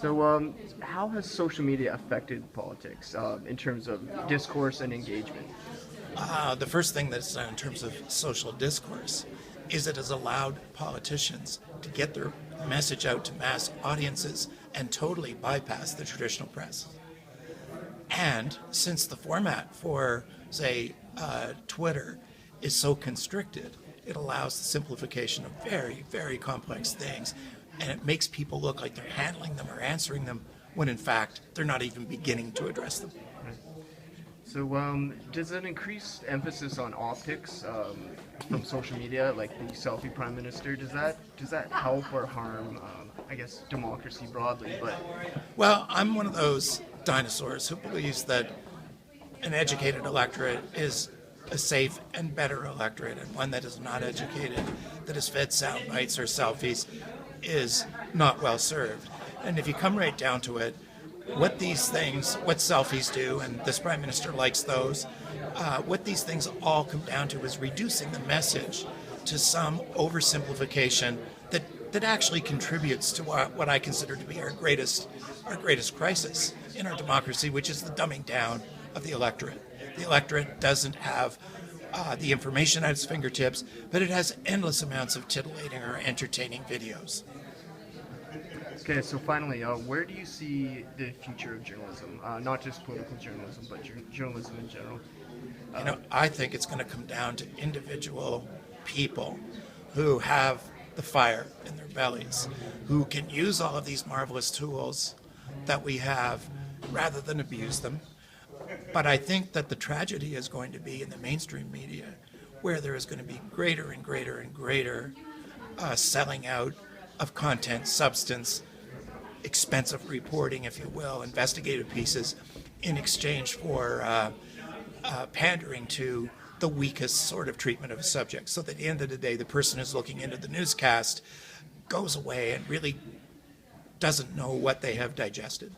So, how has social media affected politics in terms of discourse and engagement? The first thing that's done in terms of social discourse is it has allowed politicians to get their message out to mass audiences and totally bypass the traditional press. And since the format for, say, Twitter is so constricted, it allows the simplification of very, very complex things, and it makes people look like they're handling them or answering them when in fact they're not even beginning to address them. So, does an increased emphasis on optics from social media, like the selfie prime minister, does that help or harm, I guess, democracy broadly? But Well, I'm one of those dinosaurs who believes that an educated electorate is a safe and better electorate, and one that is not educated, that is fed sound bites or selfies, is not well served. And if you come right down to it, what these things, what selfies do, and this prime minister likes those, what these things all come down to is reducing the message to some oversimplification that actually contributes to what I consider to be our greatest crisis in our democracy, which is the dumbing down of the electorate. The electorate doesn't have the information at its fingertips, but it has endless amounts of titillating or entertaining videos. okay, so finally, where do you see the future of journalism? Not just political journalism, but journalism in general. I think it's going to come down to individual people who have the fire in their bellies, who can use all of these marvelous tools that we have rather than abuse them. But I think that the tragedy is going to be in the mainstream media, where there is going to be greater and greater and greater selling out of content, substance, expensive reporting, if you will, investigative pieces, in exchange for pandering to the weakest sort of treatment of a subject. So that at the end of the day, the person who's looking into the newscast goes away and really doesn't know what they have digested.